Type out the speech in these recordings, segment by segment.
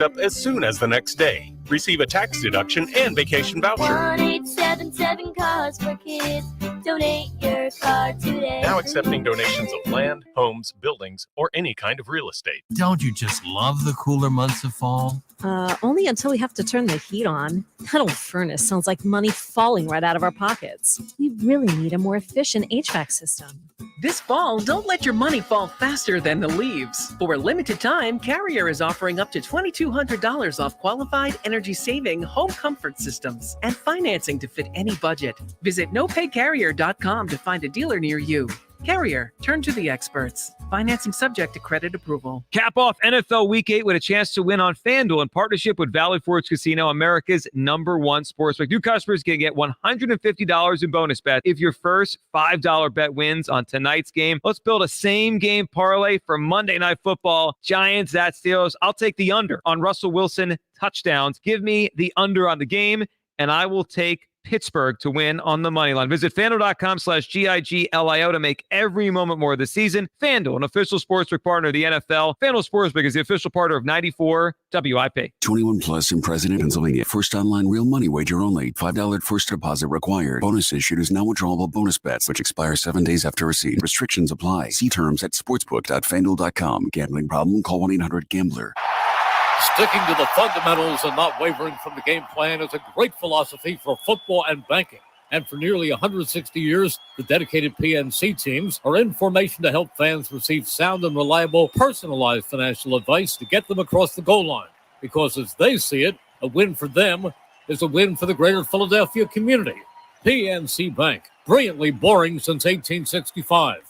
up as soon as the next day. Receive a tax deduction and vacation voucher. 1-877-CARS-FOR-KIDS. Donate your car today. Now accepting donations of land, homes, buildings, or any kind of real estate. Don't you just love the cooler months of fall? Only until we have to turn the heat on. That old furnace sounds like money falling right out of our pockets. We really need a more efficient HVAC system. This fall, don't let your money fall faster than the leaves. For a limited time, Carrier is offering up to $2,200 off qualified energy-saving home comfort systems and financing to fit any budget. Visit nopaycarrier.com to find a dealer near you. Carrier, turn to the experts. Financing subject to credit approval. Cap off NFL Week 8 with a chance to win on FanDuel in partnership with Valley Forge Casino, America's #1 sportsbook. New customers can get $150 in bonus bet if your first $5 bet wins on tonight's game. Let's build a same-game parlay for Monday Night Football. Giants at Steelers. I'll take the under on Russell Wilson touchdowns. Give me the under on the game, and I will take Pittsburgh to win on the money line. Visit FanDuel.com/GIGLIO to make every moment more this season. FanDuel, an official sportsbook partner of the NFL. FanDuel Sportsbook is the official partner of 94 WIP. 21 plus in President, Pennsylvania. First online real money wager only. $5 first deposit required. Bonus issued is now withdrawable bonus bets, which expire 7 days after receipt. Restrictions apply. See terms at sportsbook.fanduel.com. Gambling problem? Call 1-800-GAMBLER. Sticking to the fundamentals and not wavering from the game plan is a great philosophy for football and banking. And for nearly 160 years, the dedicated PNC teams are in formation to help fans receive sound and reliable, personalized financial advice to get them across the goal line. Because as they see it, a win for them is a win for the greater Philadelphia community. PNC Bank, brilliantly boring since 1865.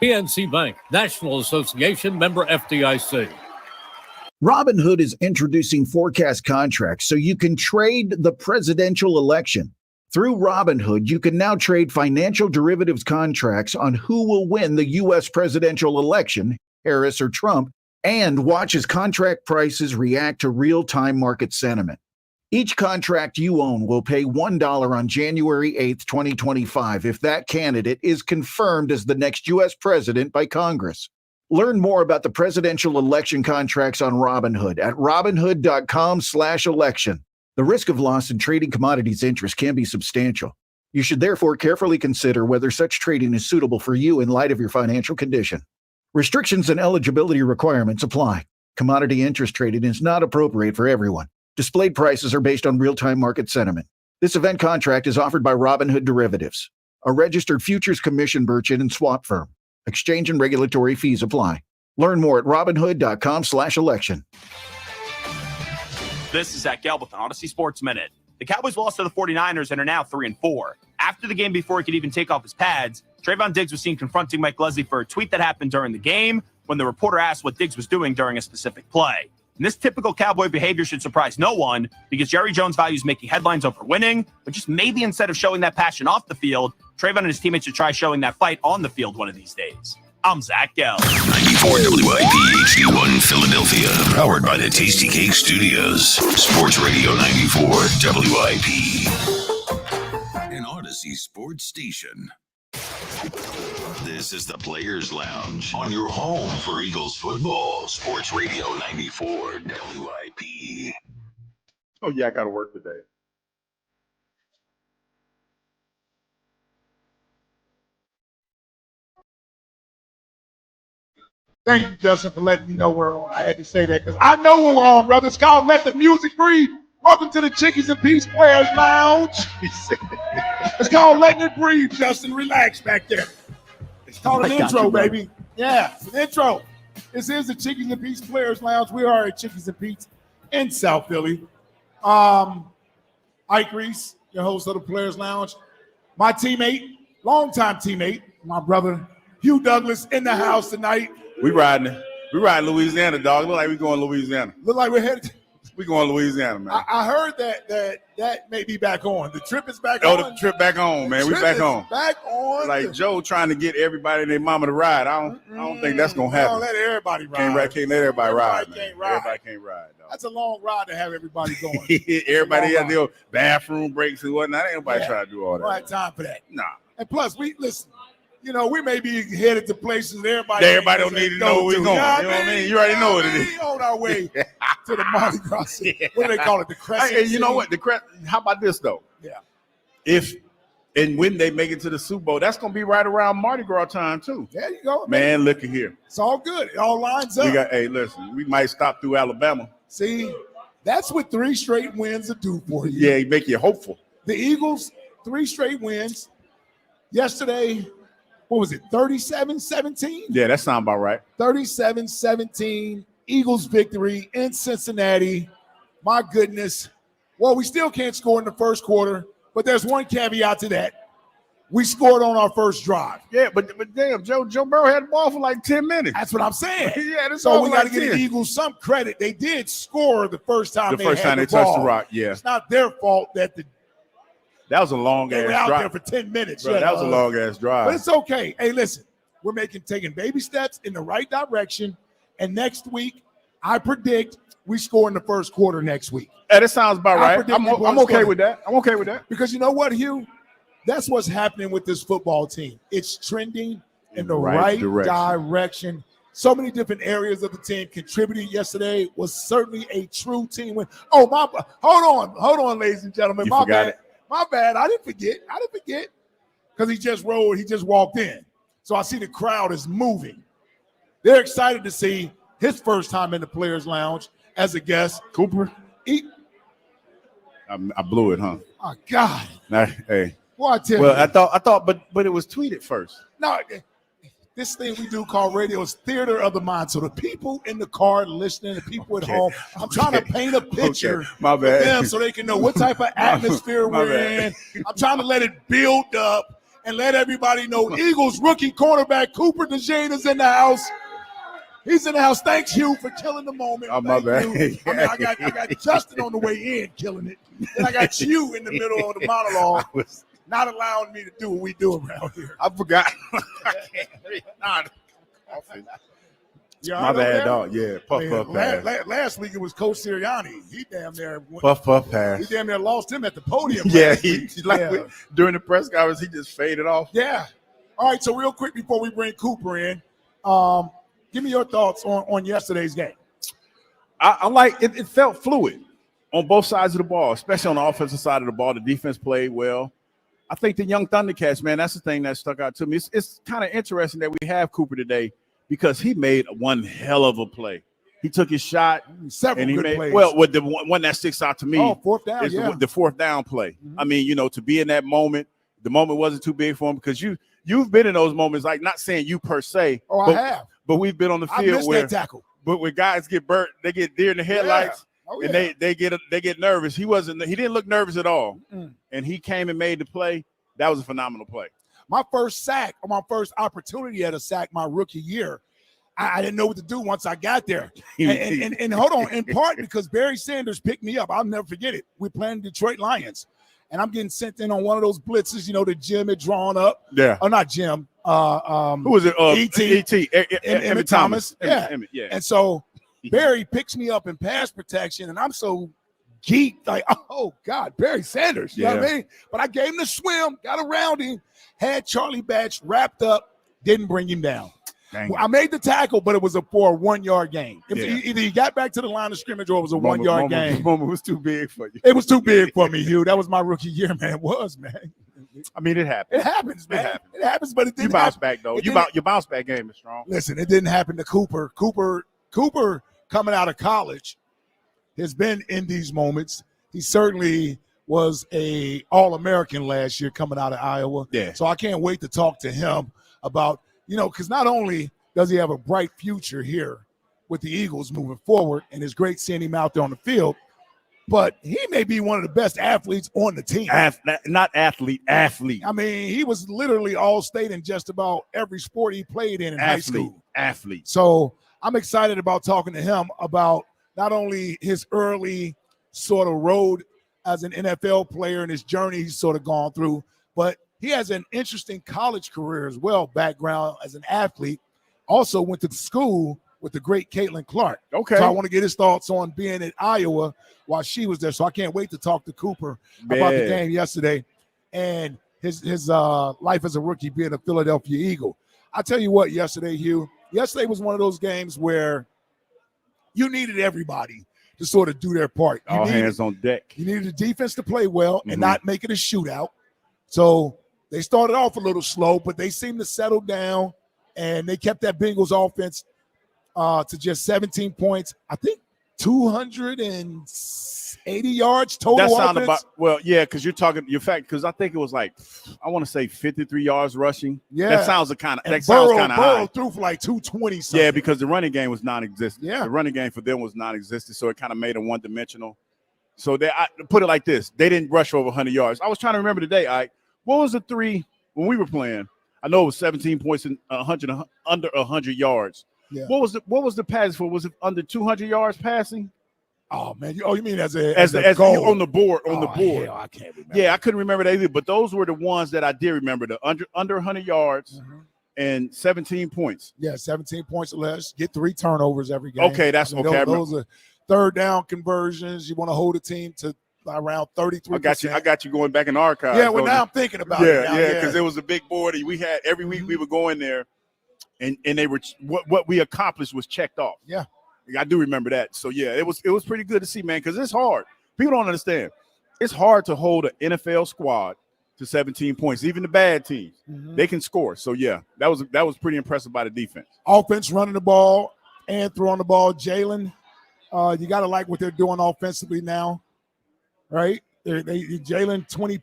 PNC Bank, National Association, member FDIC. Robinhood is introducing forecast contracts so you can trade the presidential election. Through Robinhood, you can now trade financial derivatives contracts on who will win the U.S. presidential election, Harris or Trump, and watch as contract prices react to real-time market sentiment. Each contract you own will pay $1 on January 8th, 2025, if that candidate is confirmed as the next U.S. president by Congress. Learn more about the presidential election contracts on Robinhood at robinhood.com/election. The risk of loss in trading commodities interest can be substantial. You should therefore carefully consider whether such trading is suitable for you in light of your financial condition. Restrictions and eligibility requirements apply. Commodity interest trading is not appropriate for everyone. Displayed prices are based on real-time market sentiment. This event contract is offered by Robinhood Derivatives, a registered futures commission merchant and swap firm. Exchange and regulatory fees apply. Learn more at robinhood.com/election. This is Zach Gelb with an Odyssey Sports Minute. The Cowboys lost to the 49ers and are now 3-4. After the game, before he could even take off his pads, Trayvon Diggs was seen confronting Mike Leslie for a tweet that happened during the game when the reporter asked what Diggs was doing during a specific play. And this typical Cowboy behavior should surprise no one because Jerry Jones values making headlines over winning, but just maybe instead of showing that passion off the field, Trayvon and his teammates should try showing that fight on the field one of these days. I'm Zach Gelb. 94 WIP HD1 Philadelphia, powered by the Tasty Cake Studios. Sports Radio 94 WIP. An Odyssey Sports Station. This is the Players Lounge on your home for Eagles football. Sports Radio 94 WIP. Oh, yeah, I got to work today. Thank you, Justin, for letting me know we're on. I had to say that because I know we're on, brother. It's called Let the Music Breathe. Welcome to the Chickies and Peace Players Lounge. It's called Letting It Breathe, Justin. Relax back there. It's called an intro, baby. Yeah, it's an intro. This is the Chickies and Peace Players Lounge. We are at Chickies and Pete's in South Philly. Ike Reese, your host of the Players Lounge. My teammate, longtime teammate, my brother, Hugh Douglas, in the house tonight. We riding Louisiana, dog. Look like we going Louisiana. Look like we're headed. We going Louisiana, man. I heard that may be back on. The trip is back on. Oh, the trip back on, man. We back on. Back on. Like Joe trying to get everybody and their mama to ride. I don't think that's gonna happen. Don't let everybody ride. Can't let everybody ride. Everybody can't ride. Dog. That's a long ride to have everybody going. Everybody has their bathroom breaks and whatnot. Ain't nobody trying to do all that. Don't have time for that. Nah. And plus, listen. we may be headed to places that everybody don't need to know where we're going. You know what I mean? You already know what it is. On our way to the Mardi Gras. What do they call it? The Crescent. Hey, you know what? How about this though? Yeah. If and when they make it to the Super Bowl, that's gonna be right around Mardi Gras time too. There you go, man. Look at here. It's all good. It all lines up. Hey, listen, we might stop through Alabama. See, that's what 3 straight wins will do for you. Yeah, make you hopeful. The Eagles, 3 straight wins. Yesterday, what was it, 37-17? Yeah, that sounds about right. 37-17, Eagles victory in Cincinnati. My goodness. Well, we still can't score in the first quarter, but there's one caveat to that. We scored on our first drive. Yeah, but damn, Joe Burrow had the ball for like 10 minutes. That's what I'm saying. Yeah, so we got to give the Eagles some credit. They did score the first time they touched the rock. Yeah, it's not their fault that that was a long they ass were out drive. there for 10 minutes. Bro, that was a long ass drive. But it's okay. Hey, listen, we're taking baby steps in the right direction. And next week, I predict we score in the first quarter next week. Hey, that sounds about right. I'm okay with that. I'm okay with that. Because you know what, Hugh? That's what's happening with this football team. It's trending in the right direction. So many different areas of the team contributed yesterday. Was certainly a true team win. Oh, hold on, ladies and gentlemen. My bad. I didn't forget. Because he just walked in. So I see the crowd is moving. They're excited to see his first time in the Players Lounge as a guest. Cooper? I blew it, huh? Oh, God. Hey. Well, I thought, but it was tweeted first. No, this thing we do called radio is theater of the mind. So the people in the car listening, the people at home, I'm trying to paint a picture My bad. for them so they can know what type of atmosphere we're in. I'm trying to let it build up and let everybody know Eagles rookie cornerback Cooper DeJean is in the house. He's in the house. Thanks, Hugh, for killing the moment. Oh, my bad. I got Justin on the way in killing it. And I got you in the middle of the monologue. Not allowing me to do what we do around here. I forgot. My bad, dog. Yeah, puff pass. Last week it was Coach Sirianni. He damn near puff pass. He damn near lost him at the podium. Yeah, during the press conference, he just faded off. Yeah. All right, so real quick before we bring Cooper in, give me your thoughts on yesterday's game. I like it. It felt fluid on both sides of the ball, especially on the offensive side of the ball. The defense played well. I think the young Thundercats, man, that's the thing that stuck out to me. It's kind of interesting that we have Cooper today because he made one hell of a play. He took his shot. Several good plays. Well, with the one that sticks out to me fourth down, is the fourth down play. Mm-hmm. I mean, to be in that moment, the moment wasn't too big for him because you've been in those moments, like not saying you per se. Oh, I have. But we've been on the field missed that tackle. But when guys get burnt, they get deer in the headlights. Yeah. And they get nervous. He didn't look nervous at all. And he came and made the play. That was a phenomenal play. My first sack, or my first opportunity at a sack my rookie year, I didn't know what to do once I got there. And hold on, in part because Barry Sanders picked me up. I'll never forget it. We're playing Detroit Lions. And I'm getting sent in on one of those blitzes, that Jim had drawn up. Yeah. Oh, not Jim. Who was it? E.T. Emmett Thomas. Emmett, yeah. And so Barry picks me up in pass protection, and I'm so geeked, like, oh, God, Barry Sanders. You know what I mean? But I gave him the swim, got around him, had Charlie Batch wrapped up, didn't bring him down. Well, I made the tackle, but it was for a 1 yard gain. Either he got back to the line of scrimmage or it was a 1 yard gain. The moment was too big for you. It was too big for me, Hugh. That was my rookie year, man. It was, man. I mean, it happens. It happens, man. It happens, but it didn't. You bounce back, though. Your bounce back game is strong. Listen, it didn't happen to Cooper. Cooper coming out of college has been in these moments. He certainly was a All-American last year coming out of Iowa. Yeah. So I can't wait to talk to him about, because not only does he have a bright future here with the Eagles moving forward, and it's great seeing him out there on the field, but he may be one of the best athletes on the team. Not athlete. I mean, he was literally all-state in just about every sport he played in high school. Athlete. So I'm excited about talking to him about not only his early sort of road as an NFL player and his journey he's sort of gone through, but he has an interesting college career as well, background as an athlete. Also went to school with the great Caitlin Clark. Okay. So I want to get his thoughts on being at Iowa while she was there. So I can't wait to talk to Cooper about the game yesterday. And his life as a rookie being a Philadelphia Eagle. I tell you what, yesterday, Hugh, yesterday was one of those games where you needed everybody to sort of do their part. All hands on deck. You needed the defense to play well and not make it a shootout. So they started off a little slow, but they seemed to settle down, and they kept that Bengals offense to just 17 points. I think 280 yards total. That sound offense. because you're talking your fact, because I think it was like, I want to say 53 yards rushing. Yeah, that sounds kind of Burrow high. Threw for like 220 something. Yeah, because the running game was non-existent. Yeah, the running game for them was non-existent, so it kind of made them one-dimensional. So I put it like this: they didn't rush over 100 yards. I was trying to remember today, Ike. What was the three when we were playing? I know it was 17 points and under 100 yards. Yeah. What was the pass for? Was it under 200 yards passing? Oh man, you mean as a goal on the board? Hell, I can't remember. Yeah, I couldn't remember that either. But those were the ones that I did remember: the under 100 yards and 17 points. Yeah, 17 points or less. Get 3 turnovers every game. Okay, that's okay. Those are third down conversions. You want to hold a team to around 33%. I got you going back in the archives. Yeah, well, now I'm thinking about it. Yeah, because it was a big board. We had every week we would go in there, and they were what we accomplished was checked off. Yeah, I do remember that. So yeah, it was pretty good to see, man, because it's hard. People don't understand. It's hard to hold an NFL squad to 17 points. Even the bad teams, they can score. So yeah, that was pretty impressive by the defense. Offense running the ball and throwing the ball. Jalen, you got to like what they're doing offensively now. Right, Jalen 20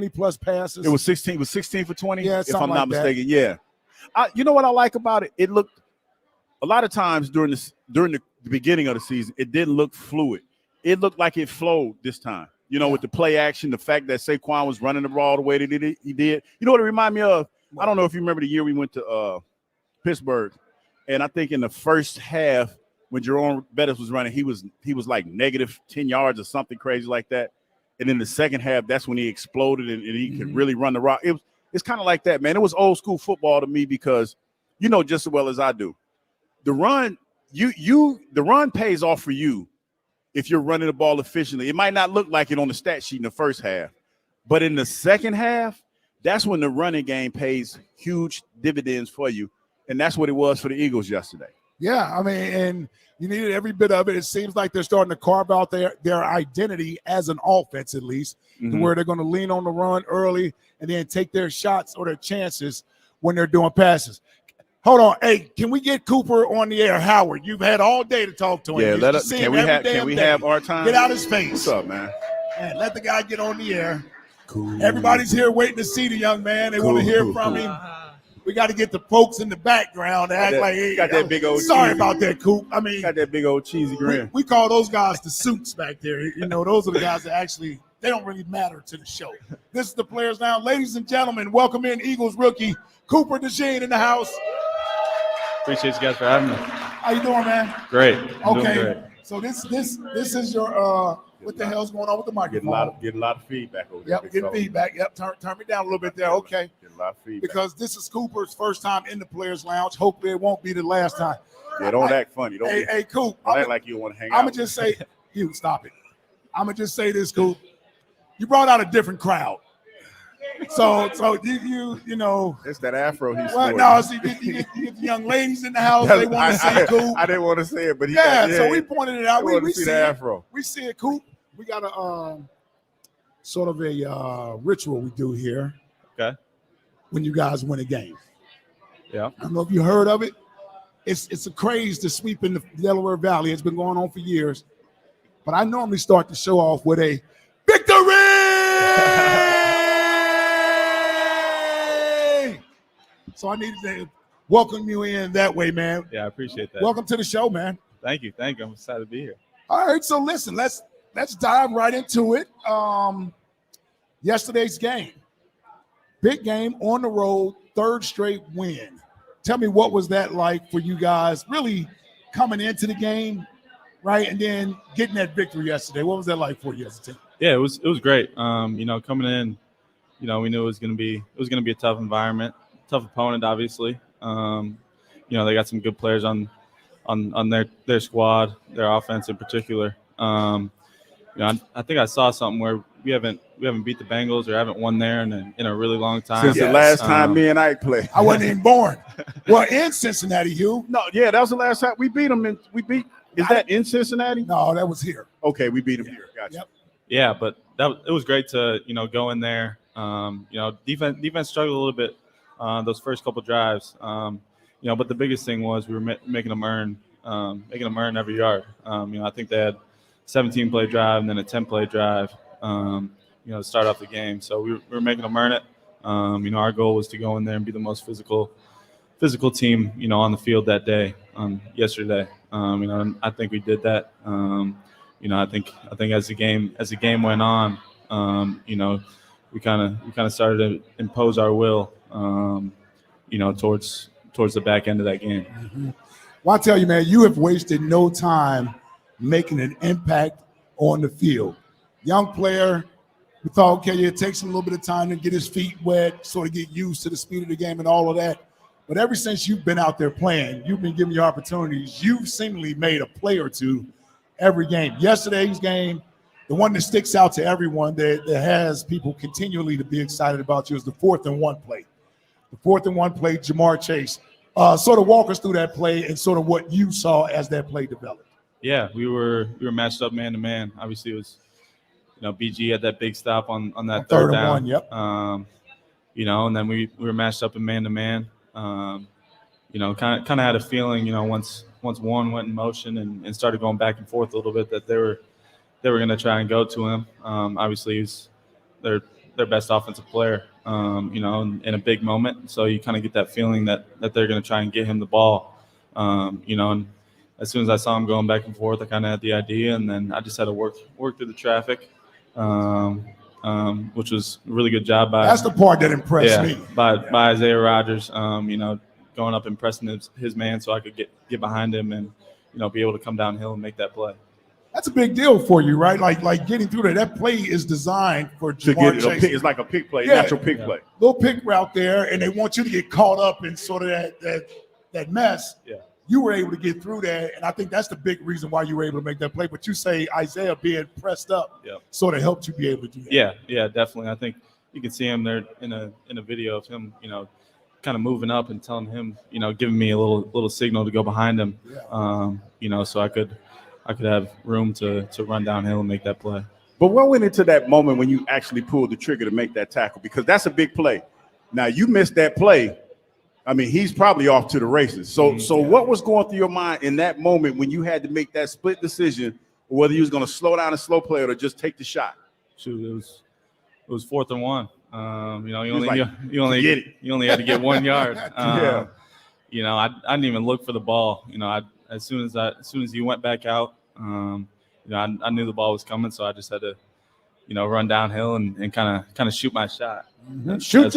plus passes. It was 16. It was 16 for 20. Yeah, if I'm not mistaken. Yeah, you know what I like about it? It looked a lot of times during the beginning of the season, it didn't look fluid. It looked like it flowed this time. You know, with the play action, the fact that Saquon was running the ball the way that he did. You know what it reminded me of? I don't know if you remember the year we went to Pittsburgh, and I think in the first half when Jerome Bettis was running, he was like negative 10 yards or something crazy like that. And in the second half, that's when he exploded and he could really run the rock. It's kind of like that, man. It was old school football to me because you know just as well as I do. The run, the run pays off for you if you're running the ball efficiently. It might not look like it on the stat sheet in the first half, but in the second half, that's when the running game pays huge dividends for you. And that's what it was for the Eagles yesterday. Yeah, I mean, and you needed every bit of it. It seems like they're starting to carve out their identity as an offense, at least, to where they're going to lean on the run early and then take their shots or their chances when they're doing passes. Hold on. Hey, can we get Cooper on the air? Howard, you've had all day to talk to him. Yeah, can we have our time? Get out his face. What's up, man? And let the guy get on the air. Cool. Everybody's here waiting to see the young man. They want to hear from him. We got to get the folks in the background to act like, hey, got that big old sorry cheesy. About that, Coop. I mean, got that big old cheesy grin. We call those guys the suits back there. You know, those are the guys that actually, they don't really matter to the show. This is the Players Now. Ladies and gentlemen, welcome in Eagles rookie Cooper DeJean in the house. Appreciate you guys for having me. How you doing, man? Great. Okay. Doing great. So this is your what the hell's going on with the microphone? Getting a lot of feedback over there. Yep, getting feedback. Yep, turn me down a little bit there. Okay. Getting a lot of feedback. Because this is Cooper's first time in the Players Lounge. Hopefully it won't be the last time. Yeah, don't act funny. Hey, Coop. Don't act like you want to hang out. I'm going to just say, Hugh, stop it. I'm going to just say this, Coop. You brought out a different crowd. So you know. It's that afro he's well, no, see, you get the young ladies in the house. They want to see Coop. I didn't want to say it, but so we pointed it out. We see the afro. We see it, Coop. We got a sort of a ritual we do here. Okay. When you guys win a game. Yeah. I don't know if you heard of it. It's a craze to sweep in the Delaware Valley. It's been going on for years. But I normally start the show off with a victory! So I needed to welcome you in that way, man. Yeah, I appreciate that. Welcome to the show, man. Thank you. I'm excited to be here. All right, so listen, let's dive right into it. Yesterday's game. Big game on the road, third straight win. Tell me, what was that like for you guys really coming into the game, right? And then getting that victory yesterday. What was that like for you as a team? Yeah, it was great. Coming in, we knew it was gonna be a tough environment, tough opponent, obviously. They got some good players on their squad, their offense in particular. I think I saw something where haven't beat the Bengals or haven't won there in a really long time. Since the last time me and Ike played. I wasn't even born. Well, in Cincinnati, Hugh. No, yeah, that was the last time we beat them. Is that in Cincinnati? No, that was here. Okay, we beat them here. Gotcha. Yep. Yeah, but it was great to go in there. Defense struggled a little bit those first couple drives. But the biggest thing was we were making them earn every yard. I think they had 17-play drive and then a 10-play drive. To start off the game, so we were making them earn it. Our goal was to go in there and be the most physical team, on the field that day, yesterday. I think we did that. I think as the game went on, we kind of started to impose our will, towards the back end of that game. Mm-hmm. Well, I tell you, man, you have wasted no time making an impact on the field. Young player, we thought, okay, it takes him a little bit of time to get his feet wet, sort of get used to the speed of the game and all of that. But ever since you've been out there playing, you've been given your opportunities. You've seemingly made a play or two every game. Yesterday's game, the one that sticks out to everyone that has people continually to be excited about you is the 4th and 1 play. The 4th and 1 play, Jamar Chase. Sort of walk us through that play and sort of what you saw as that play developed. Yeah, we were matched up man to man. Obviously, it was BG had that big stop on that third down. 1, yep. And then we were matched up in man to man. Kind of had a feeling, once one went in motion and started going back and forth a little bit, that they were going to try and go to him. Obviously, he's their best offensive player, in a big moment. So you kind of get that feeling that they're going to try and get him the ball, and as soon as I saw him going back and forth, I kind of had the idea, and then I just had to work through the traffic, which was a really good job by. That's the part that impressed me. By Isaiah Rodgers, going up and pressing his man so I could get behind him and be able to come downhill and make that play. That's a big deal for you, right? Like getting through there. That play is designed for Jamar Chase. It's like a pick play, natural pick play. Little pick route there, and they want you to get caught up in sort of that mess. Yeah. You were able to get through that, and I think that's the big reason why you were able to make that play. But you say Isaiah being pressed up sort of helped you be able to do that. Yeah, definitely. I think you can see him there in a video of him, kind of moving up and telling him, giving me a little signal to go behind him, so I could have room to run downhill and make that play. But what went into that moment when you actually pulled the trigger to make that tackle? Because that's a big play. Now, you missed that play. I mean, he's probably off to the races. So what was going through your mind in that moment when you had to make that split decision, whether you was going to slow down a slow play or just take the shot? Shoot, it was 4th and 1. You only had to get 1 yard. I didn't even look for the ball. As soon as he went back out, I knew the ball was coming, so I just had to, run downhill and kind of shoot my shot. Mm-hmm. Shoot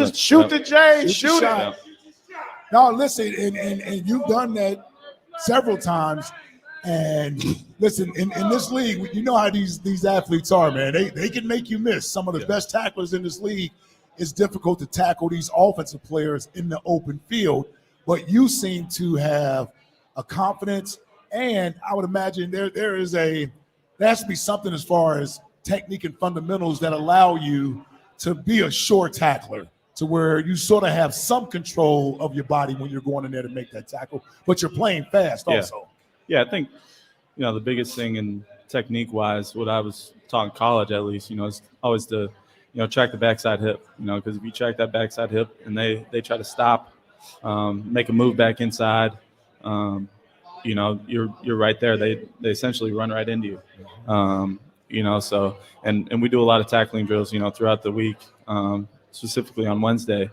the J. Shoot it. No, listen, and you've done that several times. And listen, in this league, you know how these athletes are, man. They can make you miss. Some of the best tacklers in this league. It's difficult to tackle these offensive players in the open field, but you seem to have a confidence, and I would imagine there has to be something as far as technique and fundamentals that allow you to be a sure tackler, to where you sort of have some control of your body when you're going in there to make that tackle, but you're playing fast also. Yeah, I think, the biggest thing in technique-wise, what I was taught in college at least, is always to, track the backside hip, because if you track that backside hip and they try to stop, make a move back inside, you're right there. They essentially run right into you. So and we do a lot of tackling drills, throughout the week, specifically on Wednesday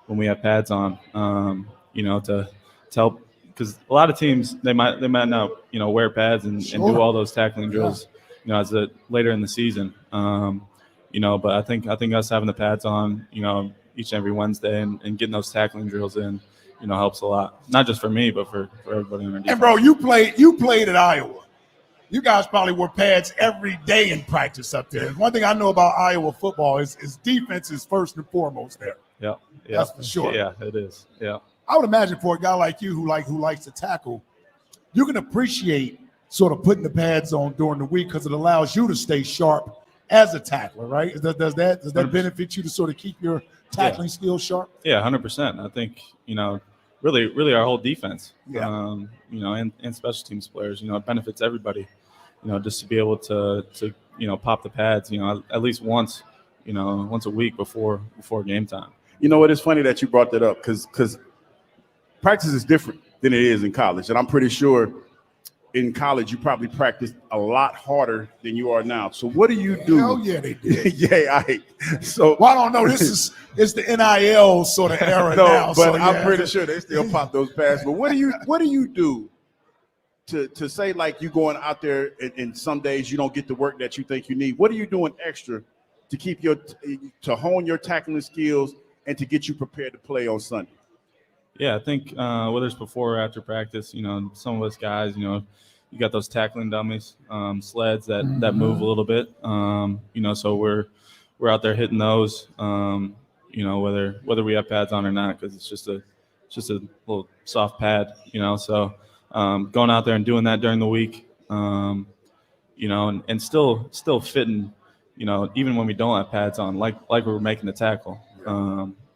when we have pads on, to help, because a lot of teams they might not wear pads and do all those tackling drills, later in the season. But I think us having the pads on, each and every Wednesday and getting those tackling drills in, helps a lot. Not just for me, but for everybody in our defense. And bro, you played at Iowa. You guys probably wore pads every day in practice up there. One thing I know about Iowa football is defense is first and foremost there. Yeah. That's for sure. Yeah, it is. Yeah. I would imagine for a guy like you who likes to tackle, you can appreciate sort of putting the pads on during the week because it allows you to stay sharp as a tackler, right? Does that benefit you to sort of keep your tackling skills sharp? Yeah, 100%. I think, really our whole defense, and special teams players, it benefits everybody, just to be able to pop the pads, at least once a week before game time. You know what? It's funny that you brought that up because practice is different than it is in college. And I'm pretty sure in college you probably practiced a lot harder than you are now. So what do you do? Hell yeah, they did. Yeah, so well, I don't know. It's the NIL sort of era now. But so, I'm pretty sure they still pop those passes. But what do you do to say, like, you going out there and some days you don't get the work that you think you need? What are you doing extra to keep to hone your tackling skills and to get you prepared to play on Sunday? Yeah, I think whether it's before or after practice, some of us guys, you got those tackling dummies, sleds that move a little bit, so we're out there hitting those, whether we have pads on or not, because it's just a little soft pad, so going out there and doing that during the week, and still fitting, even when we don't have pads on, like we're making the tackle,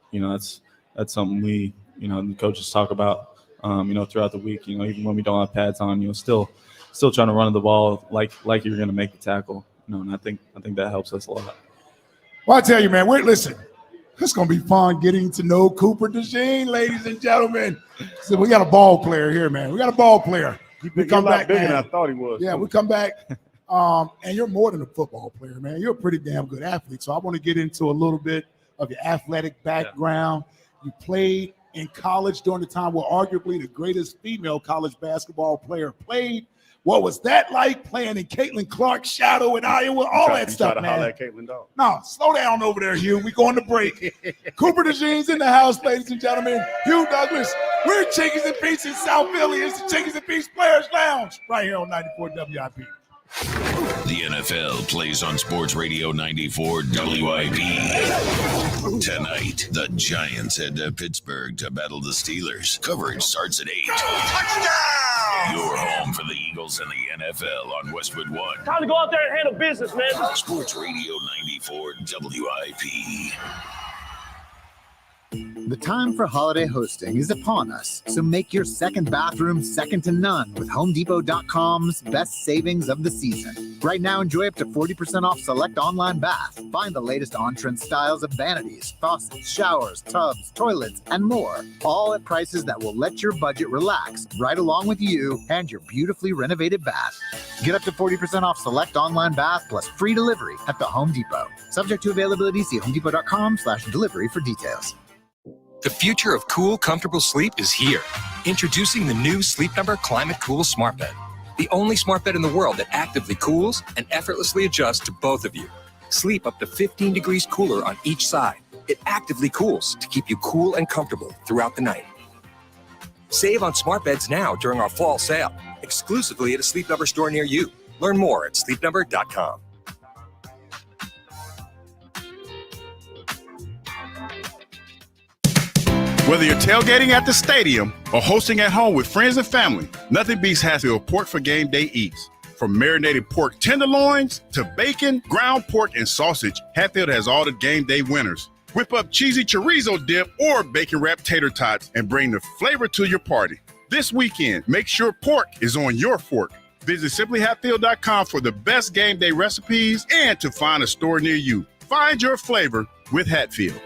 that's something we, the coaches talk about, throughout the week, even when we don't have pads on, still trying to run the ball like you're going to make the tackle, and I think that helps us a lot. Well, I tell you, man, listen, it's going to be fun getting to know Cooper DeJean, ladies and gentlemen. So we got a ball player here, man. We got a ball player. We come back, bigger man. than I thought he was. Yeah, we come back, and you're more than a football player, man. You're a pretty damn good athlete. So I want to get into a little bit of your athletic background. Yeah. You played in college during the time where arguably the greatest female college basketball player played. What was that like playing in Caitlin Clark's shadow in Iowa? All that stuff, man. Holler at Caitlin, dog. No, slow down over there, Hugh. We going to break. Cooper DeJean's in the house, ladies and gentlemen. Hugh Douglas. We're Chickies and Peace in South Philly. It's the Chickies and Peace Players Lounge right here on 94 WIP. The NFL plays on Sports Radio 94 WIP. Tonight, the Giants head to Pittsburgh to battle the Steelers. Coverage starts at 8. Touchdown! You're home for the Eagles and the NFL on Westwood One. Time to go out there and handle business, man. Sports Radio 94 WIP. The time for holiday hosting is upon us, so make your second bathroom second to none with HomeDepot.com's best savings of the season. Right now, enjoy up to 40% off select online bath. Find the latest on-trend styles of vanities, faucets, showers, tubs, toilets, and more, all at prices that will let your budget relax right along with you and your beautifully renovated bath. Get up to 40% off select online bath plus free delivery at the Home Depot. Subject to availability, see HomeDepot.com/delivery for details. The future of cool, comfortable sleep is here. Introducing the new Sleep Number Climate Cool Smart Bed. The only smart bed in the world that actively cools and effortlessly adjusts to both of you. Sleep up to 15 degrees cooler on each side. It actively cools to keep you cool and comfortable throughout the night. Save on smart beds now during our fall sale, exclusively at a Sleep Number store near you. Learn more at sleepnumber.com. Whether you're tailgating at the stadium or hosting at home with friends and family, nothing beats Hatfield Pork for Game Day Eats. From marinated pork tenderloins to bacon, ground pork, and sausage, Hatfield has all the game day winners. Whip up cheesy chorizo dip or bacon-wrapped tater tots and bring the flavor to your party. This weekend, make sure pork is on your fork. Visit simplyhatfield.com for the best game day recipes and to find a store near you. Find your flavor with Hatfield.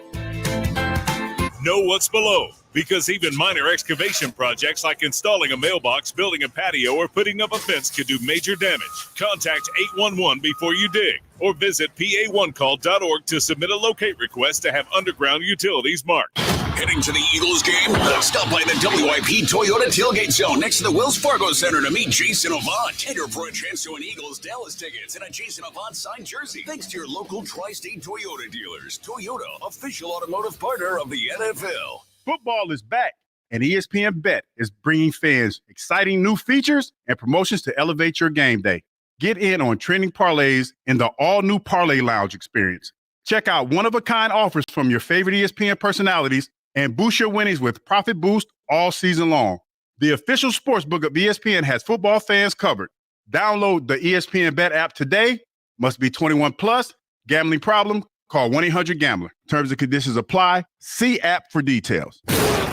Know what's below, because even minor excavation projects like installing a mailbox, building a patio, or putting up a fence can do major damage. Contact 811 before you dig, or visit pa1call.org to submit a locate request to have underground utilities marked. Heading to the Eagles game? Stop by the WIP Toyota Tailgate Zone next to the Wells Fargo Center to meet Jason Avant. Enter for a chance to win Eagles Dallas tickets and a Jason Avant signed jersey. Thanks to your local tri-state Toyota dealers. Toyota, official automotive partner of the NFL. Football is back, and ESPN Bet is bringing fans exciting new features and promotions to elevate your game day. Get in on trending parlays in the all-new Parlay Lounge experience. Check out one-of-a-kind offers from your favorite ESPN personalities and boost your winnings with Profit Boost all season long. The official sportsbook of ESPN has football fans covered. Download the ESPN Bet app today. Must be 21 plus. Gambling problem? Call 1-800-GAMBLER. Terms and conditions apply. See app for details.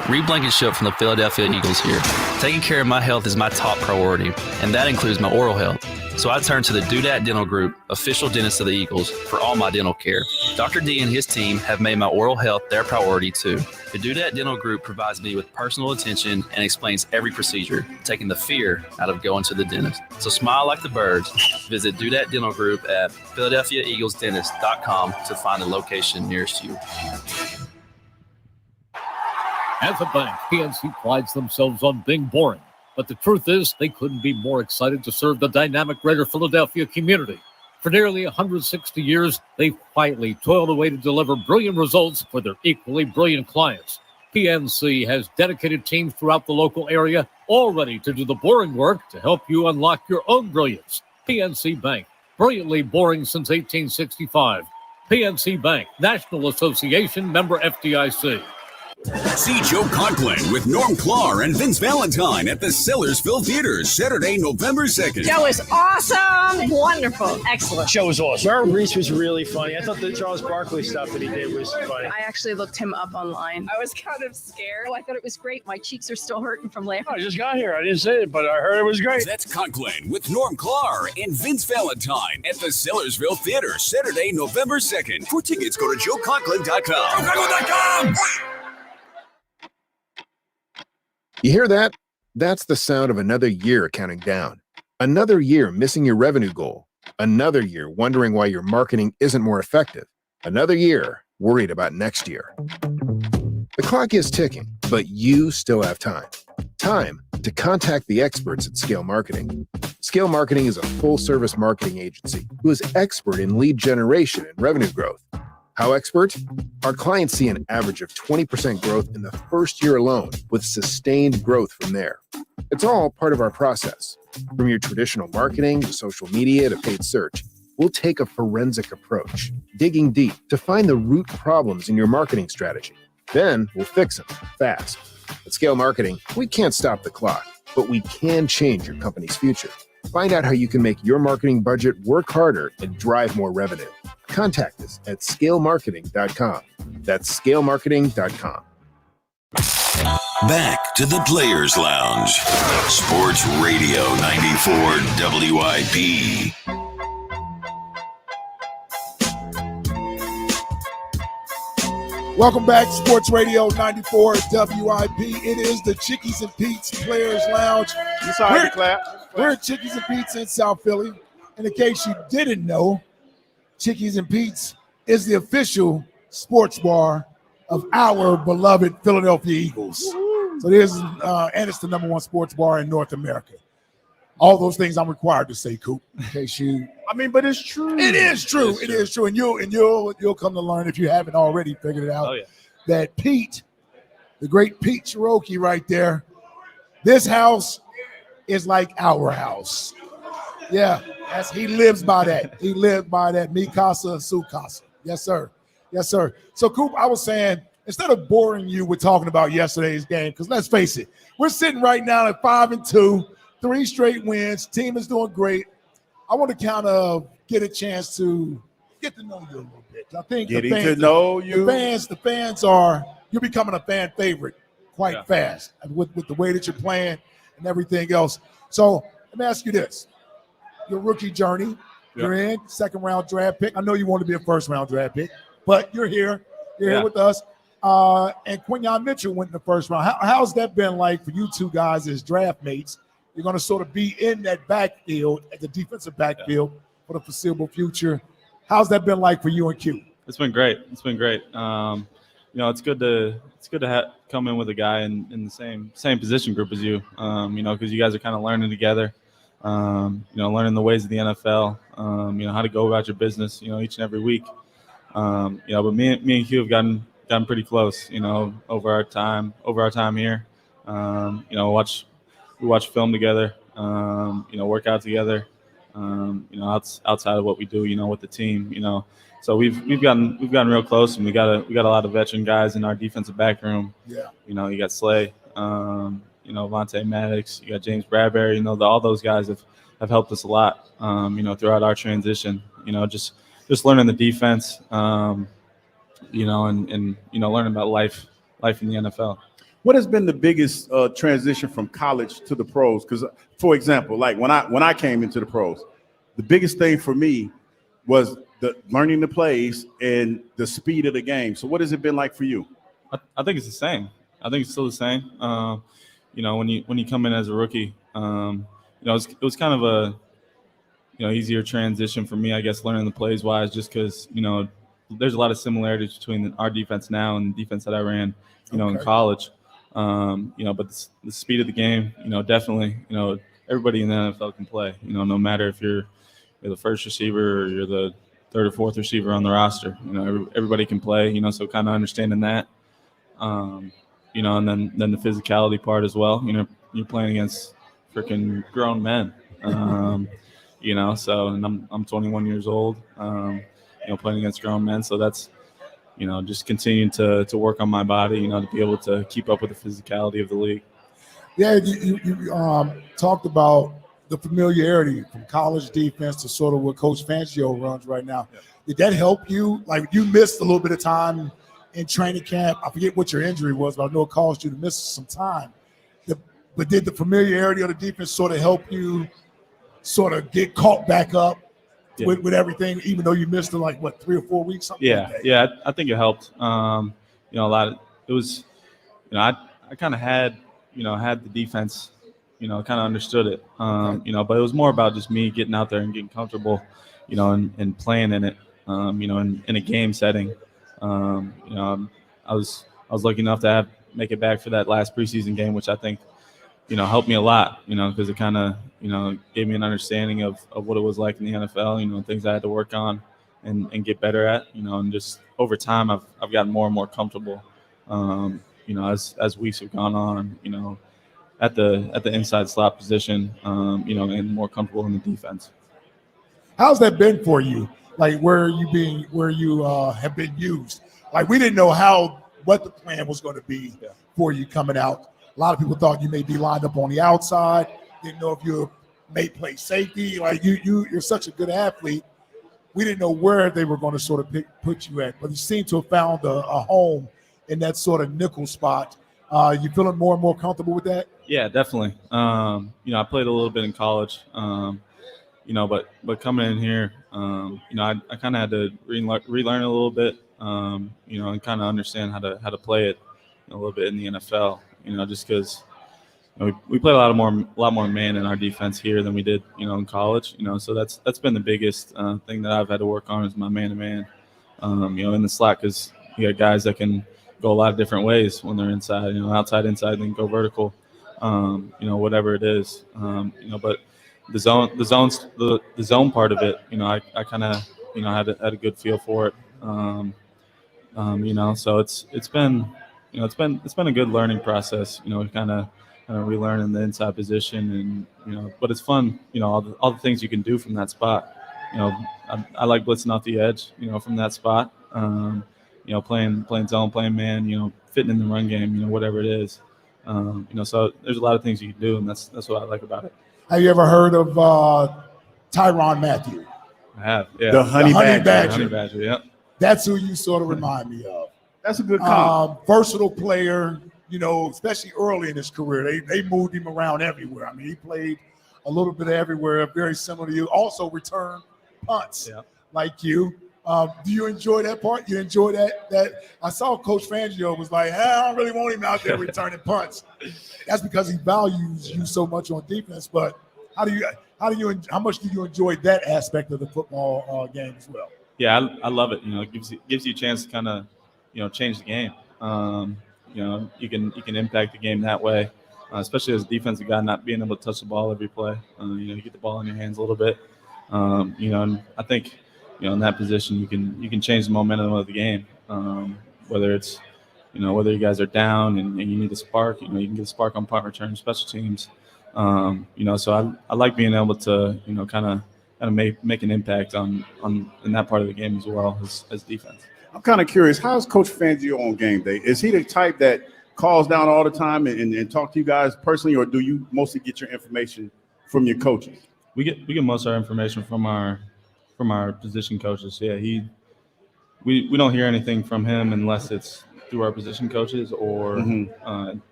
Reed Blankenship from the Philadelphia Eagles here. Taking care of my health is my top priority, and that includes my oral health. So I turn to the Doodat Dental Group, official dentist of the Eagles, for all my dental care. Dr. D and his team have made my oral health their priority too. The Doodat Dental Group provides me with personal attention and explains every procedure, taking the fear out of going to the dentist. So smile like the birds. Visit Doodat Dental Group at PhiladelphiaEaglesDentist.com to find a location nearest you. As a bank, PNC prides themselves on being boring. But the truth is, they couldn't be more excited to serve the dynamic greater Philadelphia community. For nearly 160 years, they've quietly toiled away to deliver brilliant results for their equally brilliant clients. PNC has dedicated teams throughout the local area, all ready to do the boring work to help you unlock your own brilliance. PNC Bank, brilliantly boring since 1865. PNC Bank, National Association, member FDIC. See Joe Conklin with Norm Clark and Vince Valentine at the Sellersville Theater, Saturday, November 2nd. Joe is awesome. Wonderful. Excellent. Show was awesome. Ike Reese was really funny. I thought the Charles Barkley stuff that he did was funny. I actually looked him up online. I was kind of scared. Oh, I thought it was great. My cheeks are still hurting from laughing. I just got here. I didn't say it, but I heard it was great. That's Conklin with Norm Clark and Vince Valentine at the Sellersville Theater, Saturday, November 2nd. For tickets, go to joeconklin.com. JoeConklin.com! You hear that? That's the sound of another year counting down. Another year missing your revenue goal. Another year wondering why your marketing isn't more effective. Another year worried about next year. The clock is ticking, but you still have time. Time to contact the experts at Scale Marketing. Scale Marketing is a full-service marketing agency who is expert in lead generation and revenue growth. How expert? Our clients see an average of 20% growth in the first year alone, with sustained growth from there. It's all part of our process. From your traditional marketing to social media to paid search, we'll take a forensic approach, digging deep to find the root problems in your marketing strategy. Then we'll fix them fast. At Scale Marketing, we can't stop the clock, but we can change your company's future. Find out how you can make your marketing budget work harder and drive more revenue. Contact us at scalemarketing.com. That's scalemarketing.com. Back to the Players Lounge. Sports Radio 94 WIP. Welcome back, Sports Radio 94 WIP. It is the Chickies and Pete's Players Lounge. You saw the clap. We're at Chickies and Pete's in South Philly. And in case you didn't know, Chickies and Pete's is the official sports bar of our beloved Philadelphia Eagles. So there's, and it's the number one sports bar in North America. All those things I'm required to say, Coop. In case you, I mean, but it's true. It is true. It is true, and you'll come to learn if you haven't already figured it out. Oh, yeah. That Pete, the great Pete Cherokee, right there. This house is like our house. Yeah, he lives by that. He lived by that. Mi casa, su casa. Yes, sir. Yes, sir. So, Coop, I was saying, instead of boring you with talking about yesterday's game, because let's face it, we're sitting right now at 5-2, 3 straight wins. Team is doing great. I want to kind of get a chance to get to know you a little bit. I think the fans are, you're becoming a fan favorite quite fast with the way that you're playing and everything else. So let me ask you this. Your rookie journey, you're in, second-round draft pick. I know you want to be a first-round draft pick, but you're here. You're here with us. And Quinyon Mitchell went in the first round. How's that been like for you two guys as draft mates? You're going to sort of be in that backfield, at the defensive backfield for the foreseeable future. How's that been like for you and Q? It's been great. It's been great. It's good to come in with a guy in the same position group as you. Because you guys are kind of learning together. Learning the ways of the NFL. How to go about your business. Each and every week. But me and Hugh have gotten pretty close. Over our time here. We watch film together. Work out together. Outside of what we do. With the team. So we've gotten real close, and we got a lot of veteran guys in our defensive back room. Yeah. You got Slay. Vontae Maddox. You got James Bradbury. All those guys have helped us a lot, throughout our transition. Just learning the defense, and learning about life in the NFL. What has been the biggest transition from college to the pros? Because, for example, like when I came into the pros, the biggest thing for me was the learning the plays and the speed of the game. So what has it been like for you? I think it's the same. I think it's still the same. When you come in as a rookie, it was kind of a easier transition for me, I guess, learning the plays wise, just because there's a lot of similarities between our defense now and the defense that I ran, in college. But the speed of the game, definitely, everybody in the NFL can play. No matter if you're the first receiver or you're the third or fourth receiver on the roster, everybody can play. So kind of understanding that. And then the physicality part as well. You're playing against freaking grown men. So and I'm 21 years old. Playing against grown men. So that's just continuing to work on my body. To be able to keep up with the physicality of the league. Yeah, you talked about the familiarity from college defense to sort of what Coach Fangio runs right now. Yeah. Did that help you? Like, you missed a little bit of time in training camp. I forget what your injury was, but I know it caused you to miss some time. But did the familiarity of the defense sort of help you sort of get caught back up with everything, even though you missed it 3 or 4 weeks? Something like that? Yeah, I think it helped. A lot of it was, I kind of had the defense, kind of understood it, but it was more about just me getting out there and getting comfortable, and playing in it, in a game setting. I was lucky enough to make it back for that last preseason game, which I think, helped me a lot, because it kind of, gave me an understanding of what it was like in the NFL, things I had to work on and get better at, and just over time I've gotten more and more comfortable, as weeks have gone on, at the inside slot position, and more comfortable in the defense. How's that been for you? Like, where you have been used? Like, we didn't know what the plan was going to be for you coming out. A lot of people thought you may be lined up on the outside. Didn't know if you may play safety. Like, you're such a good athlete. We didn't know where they were going to sort of put you at, but you seem to have found a home in that sort of nickel spot. You feeling more and more comfortable with that? Yeah, definitely. I played a little bit in college, but coming in here, I kind of had to relearn a little bit, and kind of understand how to play it a little bit in the NFL. Just because we played a lot more man in our defense here than we did, in college. So that's been the biggest thing that I've had to work on is my man-to-man, in the slot, because you got guys that can go a lot of different ways when they're inside, outside, inside, then go vertical, whatever it is, but the zone part of it, I kind of, had a good feel for it, so it's been a good learning process, kind of relearning the inside position, and but it's fun, all the things you can do from that spot. I like blitzing off the edge, from that spot. Playing zone, playing man, fitting in the run game, whatever it is. So there's a lot of things you can do, and that's what I like about it. Have you ever heard of Tyrann Mathieu? I have, yeah. The honey badger. Honey badger, yeah. That's who you sort of remind me of. That's a good comp. Versatile player, especially early in his career. They moved him around everywhere. I mean, he played a little bit everywhere, very similar to you. Also returned punts like you. Do you enjoy that part? You enjoy that? I saw Coach Fangio was like, I don't really want him out there returning punts. That's because he values you so much on defense. But how much do you enjoy that aspect of the football game as well? Yeah, I love it. It gives you a chance to kind of, change the game. You can impact the game that way, especially as a defensive guy, not being able to touch the ball every play. You get the ball in your hands a little bit. And I think, in that position, you can change the momentum of the game. Whether it's, whether you guys are down and you need a spark, you can get a spark on punt return, special teams. So I like being able to, kind of make an impact on in that part of the game as well as defense. I'm kind of curious, how's Coach Fangio on game day? Is he the type that calls down all the time and talk to you guys personally, or do you mostly get your information from your coaches? We get most of our information from our position coaches. Yeah, we don't hear anything from him unless it's through our position coaches or at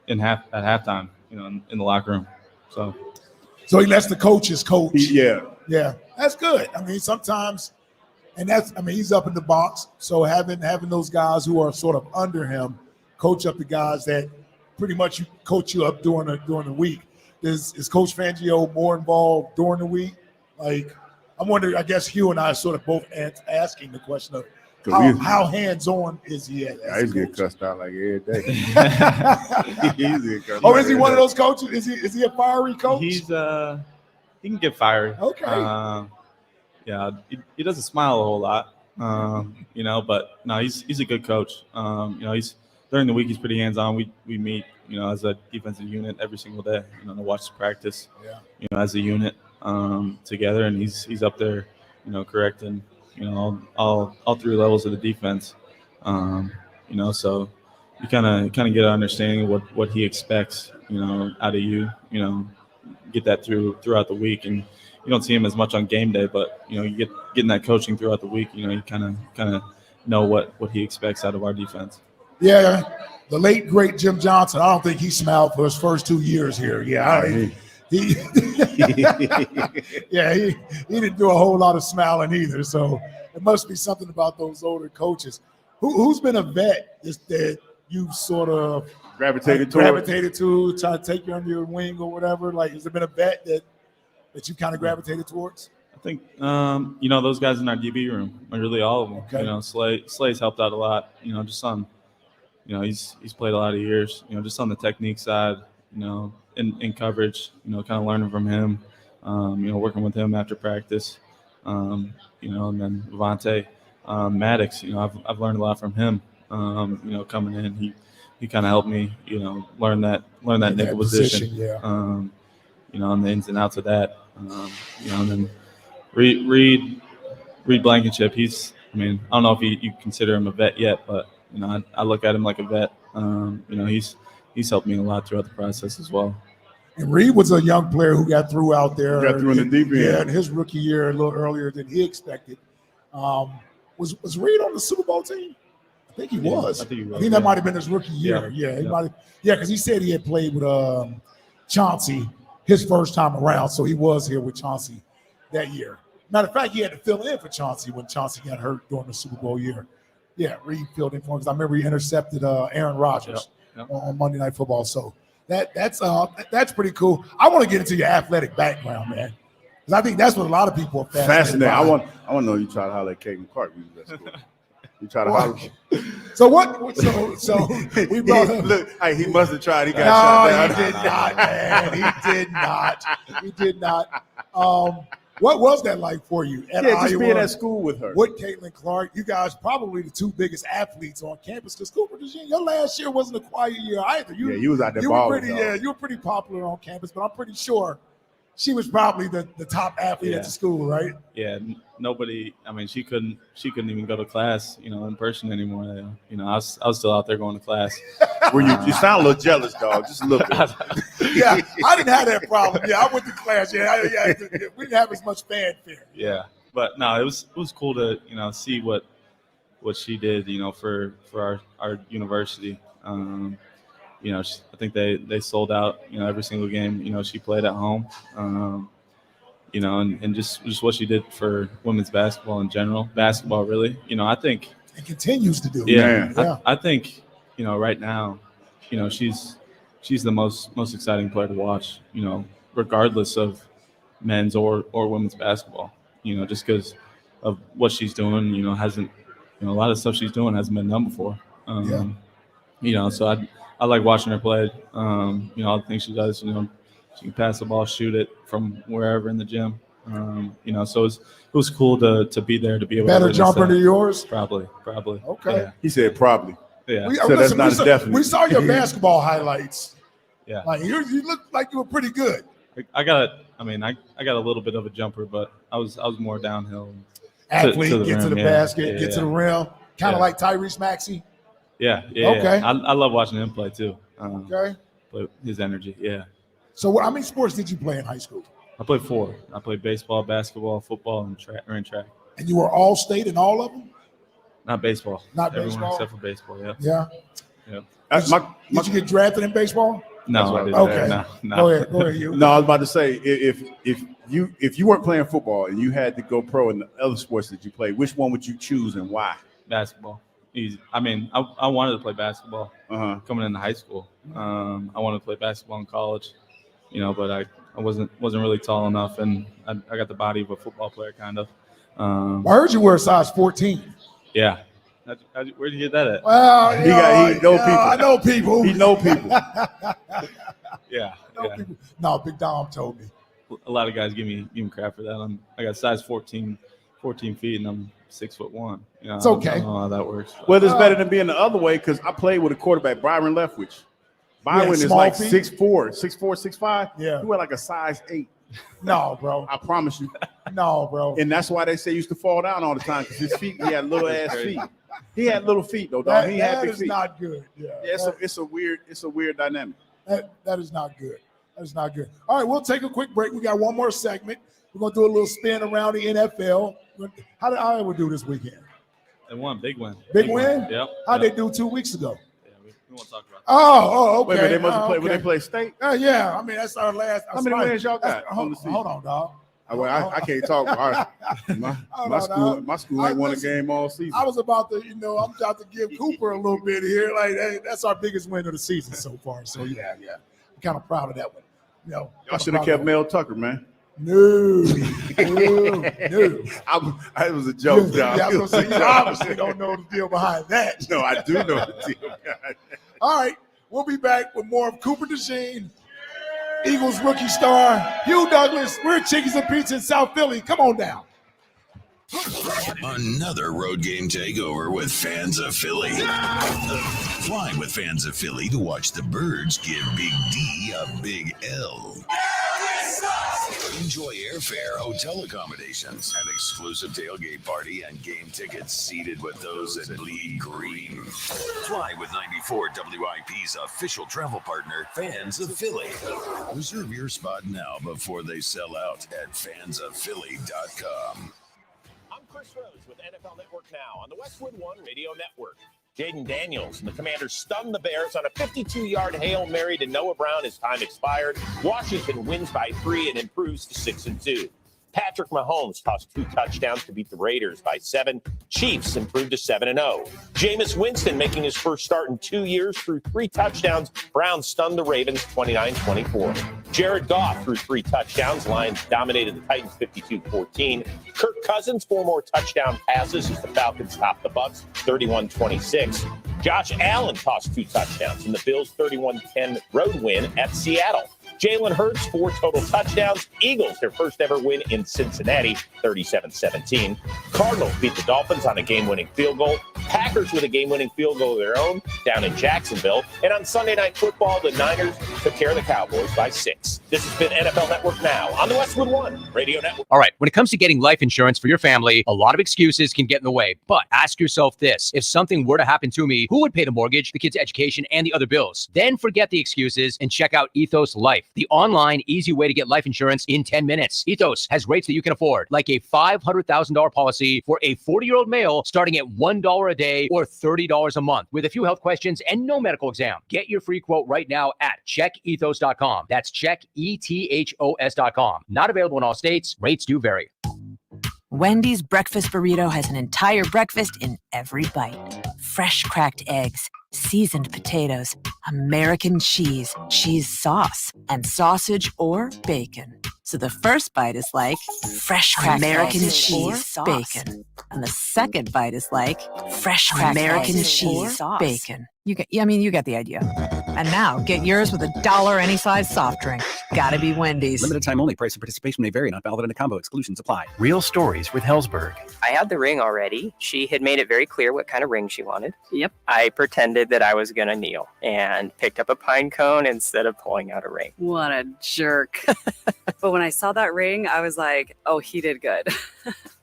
halftime, in the locker room. So he lets the coaches coach. Yeah. Yeah, that's good. I mean, sometimes, and he's up in the box. So having those guys who are sort of under him coach up the guys that pretty much coach you up during the week. Is Coach Fangio more involved during the week? Like, I'm wondering, I guess Hugh and I are sort of both asking the question of how hands-on is he at? I used to get cussed out like every day. Is he one of those coaches? Is he a fiery coach? He can get fiery. Okay. Yeah, he doesn't smile a whole lot, but no, he's a good coach. He's during the week he's pretty hands-on. We meet, as a defensive unit every single day, to watch the practice, as a unit together, and he's up there, correcting, all three levels of the defense, so you kind of get an understanding of what he expects, out of you, get that throughout the week, and you don't see him as much on game day, but you getting that coaching throughout the week, you kind of know what he expects out of our defense. Yeah, the late great Jim Johnson. I don't think he smiled for his first 2 years here. Yeah, he didn't do a whole lot of smiling either. So it must be something about those older coaches. Who's been a vet that you sort of gravitated to, try to take you under your wing or whatever? Like, has there been a vet that you kind of gravitated towards? I think those guys in our DB room, really all of them. Okay. Slay's helped out a lot. Just on. He's played a lot of years, just on the technique side, in coverage, kind of learning from him, working with him after practice, and then Levante, Maddox, I've learned a lot from him, coming in. He kind of helped me, learn that nickel position, on the ins and outs of that, and then Reed Blankenship, I don't know if you consider him a vet yet, but I look at him like a vet. He's helped me a lot throughout the process as well. And Reed was a young player who got through out there. Got through in the deep end. Yeah, in his rookie year, a little earlier than he expected. Was Reed on the Super Bowl team? I think he was. I think that might have been his rookie year. Yeah, because he said he had played with Chauncey his first time around, so he was here with Chauncey that year. Matter of fact, he had to fill in for Chauncey when Chauncey got hurt during the Super Bowl year. Yeah, Reed filled in for him because I remember he intercepted Aaron Rodgers on Monday Night Football. So that's pretty cool. I want to get into your athletic background, man, because I think that's what a lot of people are fascinated by. I want to know you try to holler at Caden Clark when you was at school. You try to holler. So what? So we brought him. Look, hey, he must have tried. He got shot down. He did not, man. He did not. What was that like for you at Iowa? Just being at school with her. With Caitlin Clark, you guys probably the two biggest athletes on campus. Because Cooper DeJean, your last year wasn't a quiet year either. You was out there balling. You were pretty popular on campus, but I'm pretty sure she was probably the top athlete at the school, right? Yeah, nobody. She couldn't even go to class, in person anymore. I was still out there going to class. Were you sound a little jealous, dog? Just a little bit. Yeah, I didn't have that problem. Yeah, I went to class. Yeah, we didn't have as much fanfare. Yeah, but no, it was cool to see what she did, for our university. I think they sold out, every single game, she played at home, and just what she did for women's basketball in general, basketball really, I think. It continues to do. Yeah. I think, right now, she's the most exciting player to watch, regardless of men's or women's basketball, just because of what she's doing, hasn't, a lot of stuff she's doing hasn't been done before. So I like watching her play. All the things she does, she can pass the ball, shoot it from wherever in the gym. So it was cool to be there, to be able to better jumper than yours? Probably. Okay. Yeah. He said probably. Yeah. We saw your basketball highlights. Yeah. Like you looked like you were pretty good. I got a little bit of a jumper, but I was more downhill. Athlete, to the get rim. to the basket, get to the rim. Kind of like Tyrese Maxey. Yeah. Okay. I love watching him play too. Okay. But his energy, yeah. So how many sports did you play in high school? I played 4. I played baseball, basketball, football, and track. And you were all state in all of them? Not baseball. Not Everyone baseball? except for baseball, yeah. Yeah. Yeah. Did you get drafted in baseball? No, I didn't. Okay. No. Go ahead, you. No, I was about to say if you weren't playing football and you had to go pro in the other sports that you played, which one would you choose and why? Basketball. Easy. I mean, I wanted to play basketball coming into high school. I wanted to play basketball in college, but I wasn't really tall enough, and I got the body of a football player, kind of. I heard you were a size 14. Yeah. Where'd you get that at? Well, he know people. I know people. He know people. Yeah. People. No, Big Dom told me. A lot of guys give me crap for that. I got size 14 feet, and I'm 6'1". It's okay. I don't know how that works. Well, it's better than being the other way because I played with a quarterback, Byron Leftwich. Byron is like 6'4", 6'5". Yeah. He was like a size 8. No, bro. I promise you. No, bro. And that's why they say he used to fall down all the time because his feet, he had little ass feet. He had little feet though, dog. He had big feet. That is not good. Yeah. It's a weird dynamic. That is not good. That is not good. All right, we'll take a quick break. We got one more segment. We're gonna do a little spin around the NFL. How did Iowa do this weekend? They won, big win. Big win? Yep. How'd they do 2 weeks ago? Yeah, we won't talk about that. Oh, okay. Wait a minute, they must have played when they played state. Yeah, I mean that's our last. How many wins y'all got on the season? Hold on, dog. I can't talk. My school ain't won a game all season. I was about to, I'm about to give Cooper a little bit here. Like that's our biggest win of the season so far. So yeah, I'm kind of proud of that one. Y'all should have kept Mel Tucker, man. No. It was a joke, dog. Yeah, I was gonna say, you obviously don't know the deal behind that. No, I do know the deal behind that. All right, we'll be back with more of Cooper DeJean, Eagles rookie star, Hugh Douglas. We're at Chickies and Pizza in South Philly. Come on down. Another road game takeover with Fans of Philly. Fly with Fans of Philly to watch the Birds give Big D a big L. Enjoy airfare, hotel accommodations, an exclusive tailgate party, and game tickets seated with those that bleed green. Fly with 94 WIP's official travel partner, Fans of Philly. Reserve your spot now before they sell out at fansofphilly.com. I'm Chris Rose with NFL Network Now on the Westwood One Radio Network. Jaden Daniels and the Commanders stunned the Bears on a 52-yard Hail Mary to Noah Brown as time expired. Washington wins by 3 and improves to 6-2. Patrick Mahomes tossed 2 touchdowns to beat the Raiders by 7. Chiefs improved to 7-0. Jameis Winston making his first start in 2 years threw 3 touchdowns. Browns stunned the Ravens 29-24. Jared Goff threw 3 touchdowns. Lions dominated the Titans 52-14. Kirk Cousins 4 more touchdown passes as the Falcons topped the Bucs 31-26. Josh Allen tossed 2 touchdowns in the Bills' 31-10 road win at Seattle. Jalen Hurts 4 total touchdowns. Eagles their first ever win in Cincinnati 37-17. Cardinals beat the Dolphins on a game-winning field goal. Packers with a game-winning field goal of their own down in Jacksonville. And on Sunday Night Football, the Niners took care of the Cowboys by 6. This has been NFL Network Now on the Westwood One Radio Network. All right, when it comes to getting life insurance for your family, a lot of excuses can get in the way. But ask yourself this: if something were to happen to me, who would pay the mortgage, the kids' education, and the other bills? Then forget the excuses and check out Ethos Life, the online, easy way to get life insurance in 10 minutes. Ethos has rates that you can afford, like a $500,000 policy for a 40-year-old male starting at $1 a day or $30 a month with a few health questions and no medical exam. Get your free quote right now at checkethos.com. That's checkethos.com. Not available in all states. Rates do vary. Wendy's breakfast burrito has an entire breakfast in every bite. Fresh cracked eggs, seasoned potatoes, American cheese, cheese sauce, and sausage or bacon. So the first bite is like fresh cracked American cheese or bacon. And the second bite is like fresh cracked American cheese or bacon. You get the idea. And now get yours with $1 any size soft drink. Gotta be Wendy's. Limited time only. Price and participation may vary. Not valid in a combo. Exclusions apply. Real stories with Hellsberg. I had the ring already. She had made it very clear what kind of ring she wanted. Yep. I pretended that I was going to kneel and picked up a pine cone instead of pulling out a ring. What a jerk. But when I saw that ring, I was like, oh, he did good.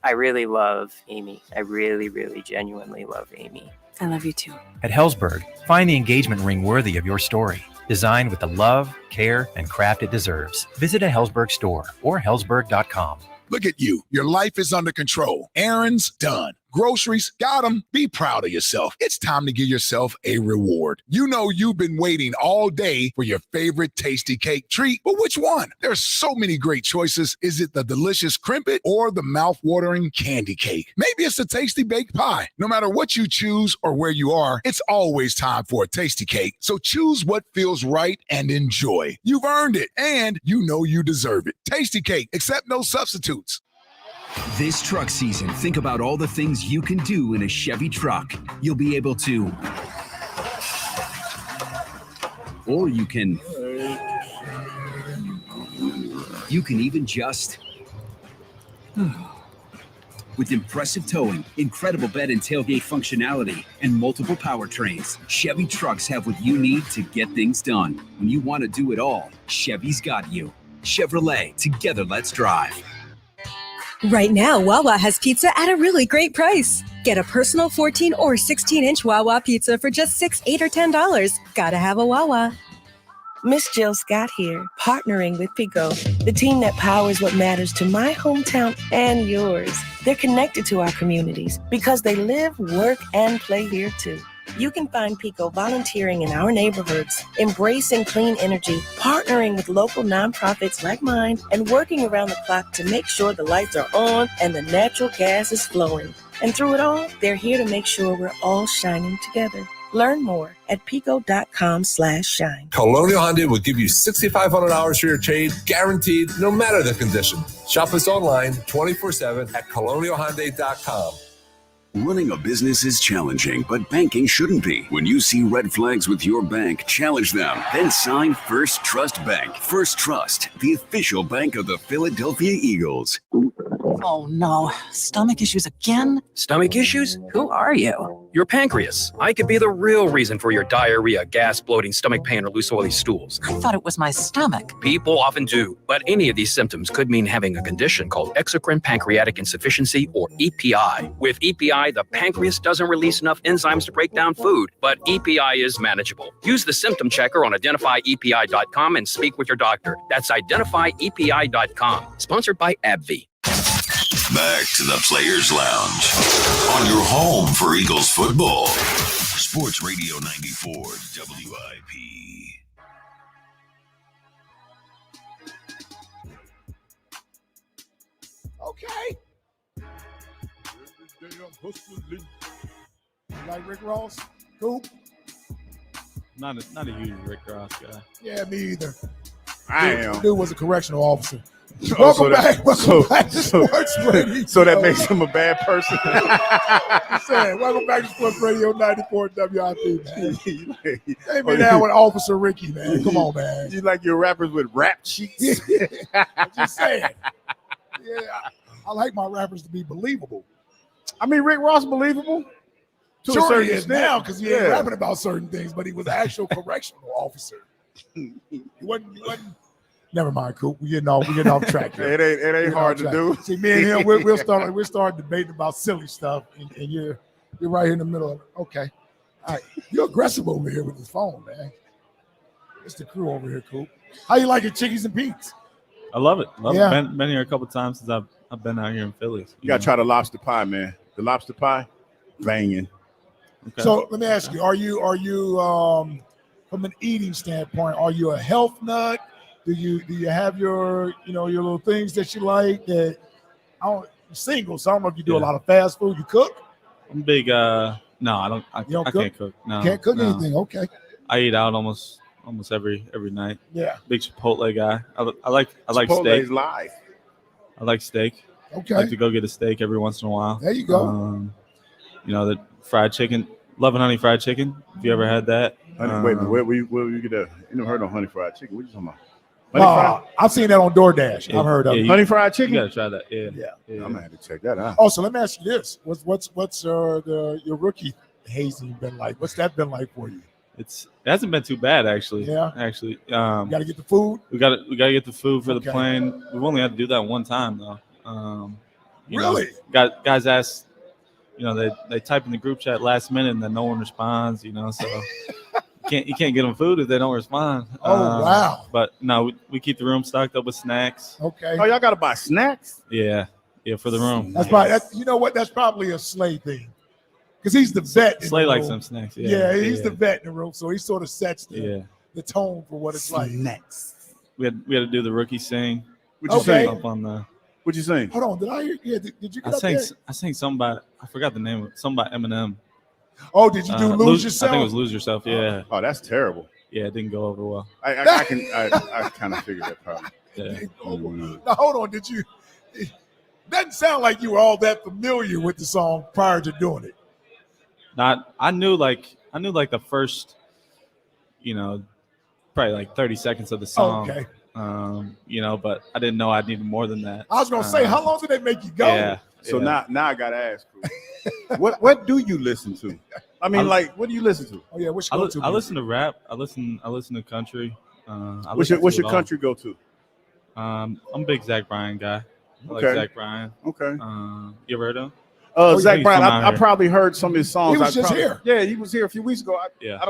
I really love Amy. I really, really genuinely love Amy. I love you too. At Hellsberg, find the engagement ring worthy of your story. Designed with the love, care, and craft it deserves. Visit a Helzberg store or helzberg.com. Look at you. Your life is under control. Errands done. Groceries, got them. Be proud of yourself. It's time to give yourself a reward. You know you've been waiting all day for your favorite tasty cake treat, but which one? There's so many great choices. Is it the delicious crimpet or the mouth-watering candy cake? Maybe it's the tasty baked pie. No matter what you choose or where you are, it's always time for a tasty cake. So choose what feels right and enjoy. You've earned it, and you know you deserve it. Tasty cake, accept no substitutes. This truck season, think about all the things you can do in a Chevy truck. You'll be able to, or you can even just, with impressive towing, incredible bed and tailgate functionality, and multiple powertrains, Chevy trucks have what you need to get things done. When you want to do it all, Chevy's got you. Chevrolet, together let's drive. Right now, Wawa has pizza at a really great price. Get a personal 14 or 16-inch Wawa pizza for just $6, $8, or $10. Gotta have a Wawa. Miss Jill Scott here, partnering with Pico, the team that powers what matters to my hometown and yours. They're connected to our communities because they live, work, and play here too. You can find Pico volunteering in our neighborhoods, embracing clean energy, partnering with local nonprofits like mine, and working around the clock to make sure the lights are on and the natural gas is flowing. And through it all, they're here to make sure we're all shining together. Learn more at pico.com/shine. Colonial Hyundai will give you $6,500 for your trade, guaranteed no matter the condition. Shop us online 24/7 at colonialhyundai.com. Running a business is challenging, but banking shouldn't be. When you see red flags with your bank, challenge them. Then sign First Trust Bank. First Trust, the official bank of the Philadelphia Eagles. Oh no, stomach issues again? Stomach issues? Who are you? Your pancreas. I could be the real reason for your diarrhea, gas, bloating, stomach pain, or loose oily stools. I thought it was my stomach. People often do, but any of these symptoms could mean having a condition called exocrine pancreatic insufficiency, or EPI. With EPI, the pancreas doesn't release enough enzymes to break down food, but EPI is manageable. Use the symptom checker on identifyepi.com and speak with your doctor. That's identifyepi.com. Sponsored by AbbVie. Back to the Players Lounge on your home for Eagles football. Sports Radio 94 WIP. Okay. Like Rick Ross? Coop? Not a huge Rick Ross guy. Yeah, me either. I am. Dude was a correctional officer. Welcome back to Sports Radio. So that makes him a bad person. Welcome back to Sports Radio 94 WIP, man. Hey, me down with Officer Ricky, man. Come on, man. You like your rappers with rap sheets? I'm just saying. Yeah, I like my rappers to be believable. I mean, Rick Ross believable to Sure a certain he is extent. now because he ain't rapping about certain things, but he was an actual correctional officer. He wasn't. Never mind, Coop. We're getting off track here. It ain't hard to do. See, me and him, we'll start debating about silly stuff, and you're right here in the middle of it. Okay. All right. You're aggressive over here with this phone, man. It's the crew over here, Coop. How you like your Chickies and Pete's? I love it. Yeah. Been here a couple times since I've been out here in Philly. You got to try the lobster pie, man. The lobster pie, banging. Okay. So let me ask you: Are you from an eating standpoint, are you a health nut? Do you have your your little things that you like? That you're single, so I don't know if you do a lot of fast food. You cook? I'm big. No, I don't. I can't cook. No, Can't cook anything. Okay. I eat out almost every night. Yeah. Big Chipotle guy. I like Chipotle's steak. live. I like steak. Okay. I like to go get a steak every once in a while. There you go. The fried chicken. Love and honey fried chicken. If you ever had that. Wait, where you get that? You never heard of honey fried chicken? What you talking about? Honey fried? I've seen that on DoorDash. Yeah, I've heard of it. Honey fried chicken? You gotta try that. Yeah. Yeah. I'm gonna have to check that out. Oh, so let me ask you this: What's your rookie hazing been like? What's that been like for you? It hasn't been too bad actually. Yeah. Actually, You got to get the food. we gotta get the food for the Okay. plane. We've only had to do that one time though. Really? Guys ask. They type in the group chat last minute and then no one responds. So You can't get them food if they don't respond. Oh, wow. But no, we keep the room stocked up with snacks. Okay. Oh, y'all got to buy snacks? Yeah, for the room. That's probably, you know what? That's probably a Slay thing. Because he's the vet. Slay in the likes room. some snacks. Yeah, he's the vet in the room. So he sort of sets Yeah. the tone for what it's like. Snacks. We had to do the rookie sing. What'd you sing? Up on the. What'd you sing? Hold on. Did I hear? Yeah, did you get I up there? sang some by, I forgot the name of it. Some by Eminem. Oh, did you do Lose Yourself? I think it was Lose Yourself. Yeah. Oh, that's terrible. Yeah, it didn't go over well. I kind of figured that probably. Yeah. Now, hold on. Did you? It doesn't sound like you were all that familiar with the song prior to doing it. I knew like the first, probably like 30 seconds of the song. Okay. But I didn't know I needed more than that. I was gonna say, how long did they make you go? Yeah. So now I gotta ask, what do you listen to? I mean, what do you listen to? Oh yeah, which I listen to rap. I listen to country. What's your country go to? I'm a big Zach Bryan guy. I like Okay. Zach Bryan. Okay. You ever heard of him? Zach Bryan, From out I here. probably heard some of his songs. He was just here. Yeah, he was here a few weeks ago. I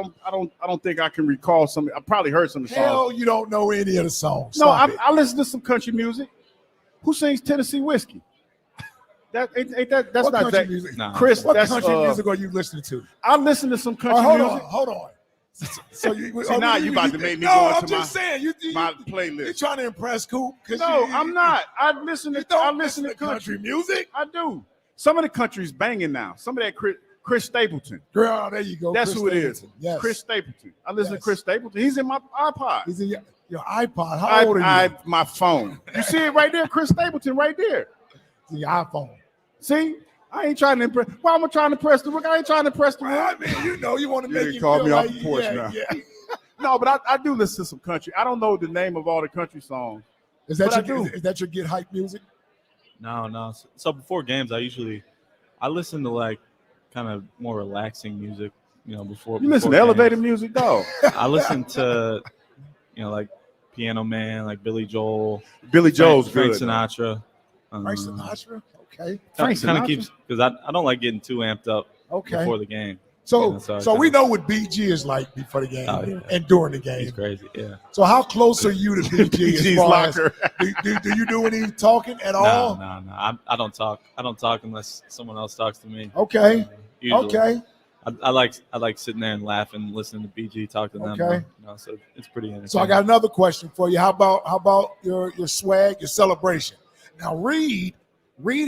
don't think I can recall some. I probably heard some of the songs. Hell, you don't know any of the songs. No, Stop it. I listen to some country music. Who sings Tennessee Whiskey? That's What not country that music? Nah. Chris. What that's country music are you listening to? I listen to some country Hold music. on, hold on. So you, See, now you about to make me no, go I'm into just saying, you my playlist. You're trying to impress Coop. No, I'm not. I listen to country music. I do. Some of the country's banging now. Some of that Chris Stapleton. Girl, there you go. That's Chris who it is. Stapleton. Yes. Chris Stapleton. I listen to Chris Stapleton. He's in my iPod. He's in your iPod. How old are you? My phone. You see it right there, Chris Stapleton, right there. It's in your iPhone. See, I ain't trying to impress. Why am I trying to press the rook? I ain't trying to press the rook. I mean, you want to make you call feel me like, off the porch now. Yeah. No, but I do listen to some country. I don't know the name of all the country songs. Is that But your is that your get hype music? No. So before games, I listen to like kind of more relaxing music. Before You listen to games. elevator music, dog. I listen to, like Piano Man, like Billy Joel. Billy Joel's Frank good. Sinatra. Frank Sinatra. Okay. Frank kind of keeps because I don't like getting too amped up Okay. before the game. So So we know what BG is like before the game Oh, yeah. and during the game. He's crazy. Yeah. So how close are you to BG? as BG's far locker. as, do you do any talking at all? No. I don't talk. I don't talk unless someone else talks to me. Okay. Usually. Okay. I like sitting there and laughing, listening to BG talk to them. Okay. So it's pretty entertaining. So I got another question for you. How about your swag, your celebration? Now Reed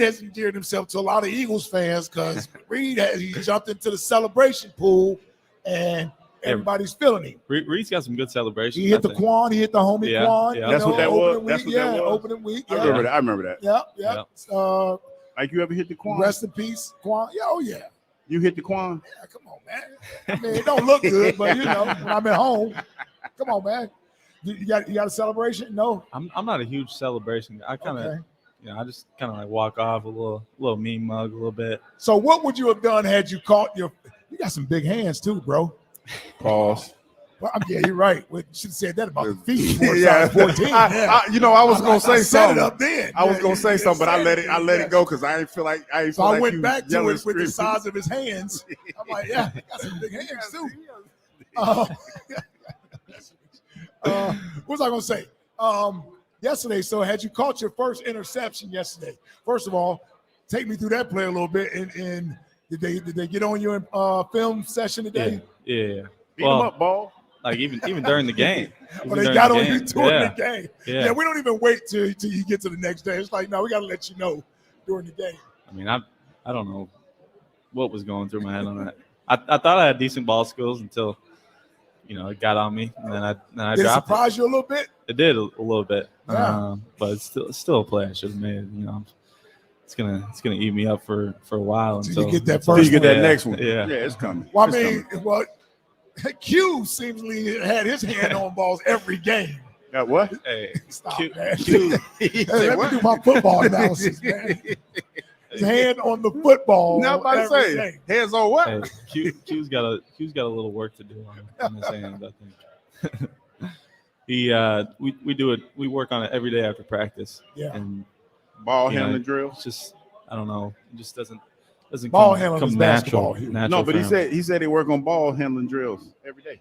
has endeared himself to a lot of Eagles fans because he jumped into the celebration pool and everybody's feeling him. Reed's got some good celebrations. He hit I the think. Quan, he hit the homie Yeah, Quan. yeah. you That's know, what that was? opening That's week, what that yeah, was? opening week. I Yeah. remember that. Yep. Like you ever hit the Quan? Rest in peace, Quan. Yeah, oh yeah. You hit the Quan? Yeah, come on, man. I mean, it don't look good, but when I'm at home, come on, man. You got a celebration? No. I'm not a huge celebration. I kind of, Okay. I just kind of like walk off a little mean mug a little bit. So what would you have done had you caught you got some big hands too, bro. Pause. Well, yeah, you're right. You should have said that about the feet. Yeah. 14. I was gonna say I set something. it up then. I was Yeah, gonna say you something, but I let said it go because I ain't feel like So I went you back to yelling, it with the screaming. size of his hands. I'm like, yeah, he got some big hands too. What was I gonna say? Yesterday, so had you caught your first interception yesterday? First of all, take me through that play a little bit. And did they get on your film session today? Yeah. Beat him up, ball. Like even during the game. Well, they got on you during the game. Yeah. Yeah, we don't even wait till you get to the next day. It's like, no, we got to let you know during the game. I mean, I don't know what was going through my head on that. I thought I had decent ball skills until it got on me, and then I Did it dropped surprise you a little bit? It did a little bit, Yeah. but it's still a play I should have made. It's gonna eat me up for a while Until until you get that Till first you get one. that next one. Yeah. It's coming. Well, I It's mean, coming. Q seemingly had his hand on balls every game. Got what? Hey, Stop, Q- man. Q- Hey, let me do my football analysis, man. His hand on the football. Now, about to every say, game. hands on what? Hey, Q's got a little work to do on his hand, I think. We work on it every day after practice. Yeah. And Ball handling drill. It's just I don't know. It just doesn't Ball come handling is natural. basketball. natural No, but for him. he said they work on ball handling drills every day.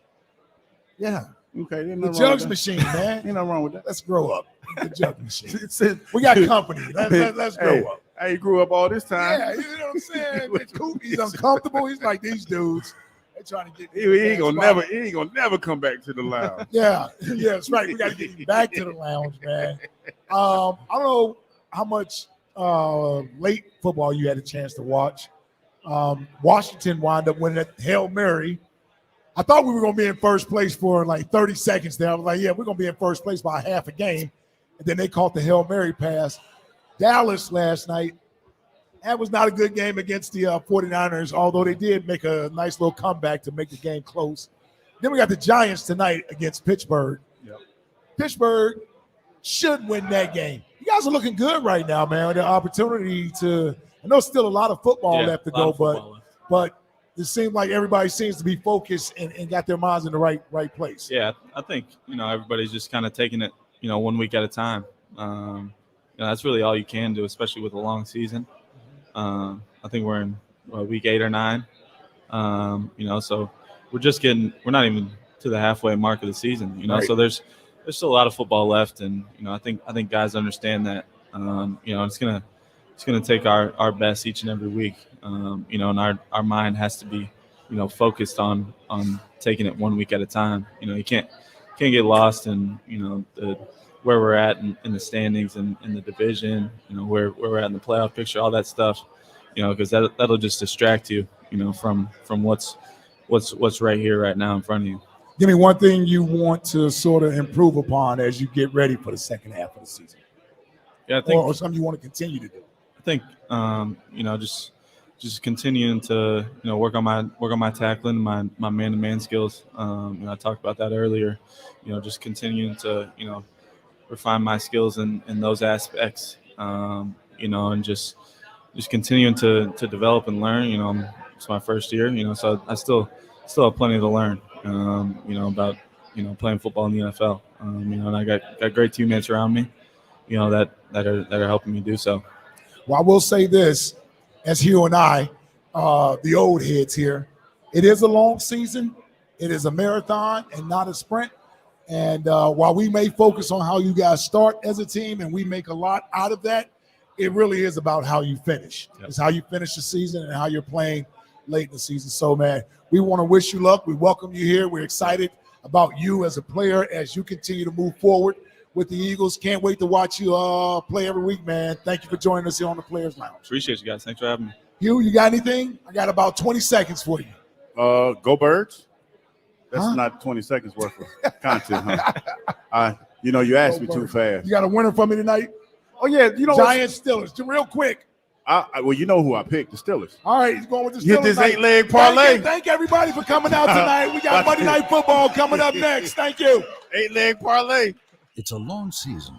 Yeah. Okay. The jugs machine, man. Ain't nothing wrong with that. Let's grow up. The jug machine. We got company. Let's grow up. Hey, he grew up all this time. Yeah, you know what I'm saying? He's uncomfortable. He's like these dudes. They're trying to get. He ain't gonna never come back to the lounge. Yeah, that's right. We got to get him back to the lounge, man. I don't know how much late football you had a chance to watch. Washington wound up winning at Hail Mary. I thought we were going to be in first place for like 30 seconds there. I was like, yeah, we're going to be in first place by half a game. And then they caught the Hail Mary pass. Dallas last night, that was not a good game against the 49ers, although they did make a nice little comeback to make the game close. Then we got the Giants tonight against Pittsburgh. Yep. Pittsburgh should win that game. You guys are looking good right now, man. The opportunity to – I know still a lot of football left to go, but it seems like everybody seems to be focused and got their minds in the right place. Yeah, I think, everybody's just kind of taking it, 1 week at a time. That's really all you can do, especially with a long season. I think we're in week 8 or 9. So we're not even to the halfway mark of the season, Right. So there's still a lot of football left. And, I think guys understand that, it's going to take our best each and every week. And our mind has to be, focused on taking it 1 week at a time. You can't get lost in, where we're at in the standings and in the division, where we're at in the playoff picture, all that stuff, because that'll just distract you, from what's right here, right now in front of you. Give me one thing you want to sort of improve upon as you get ready for the second half of the season. Yeah, I think, or something you want to continue to do. I think, just continuing to, work on my tackling, my man-to-man skills. I talked about that earlier. Just continuing to, refine my skills in those aspects. And just continuing to develop and learn. It's my first year. So I still have plenty to learn. About playing football in the NFL. And I got great teammates around me. That are helping me do so. Well, I will say this, as Hugh and I, the old heads here, it is a long season. It is a marathon and not a sprint. And while we may focus on how you guys start as a team and we make a lot out of that, it really is about how you finish. Yep. It's how you finish the season and how you're playing late in the season. So, man, we want to wish you luck. We welcome you here. We're excited about you as a player as you continue to move forward with the Eagles. Can't wait to watch you play every week, man. Thank you for joining us here on the Players Lounge. Appreciate you guys. Thanks for having me. Hugh, you got anything? I got about 20 seconds for you. Go Birds. That's not 20 seconds worth of content, huh? You asked me too fast. You got a winner for me tonight? Oh, yeah. Giants, Steelers. Real quick. Well, you know who I picked, the Steelers. All right, he's going with the Steelers. Hit this 8-leg parlay. Thank everybody for coming out tonight. We got Monday Night Football coming up next. Thank you. 8-leg parlay. It's a long season,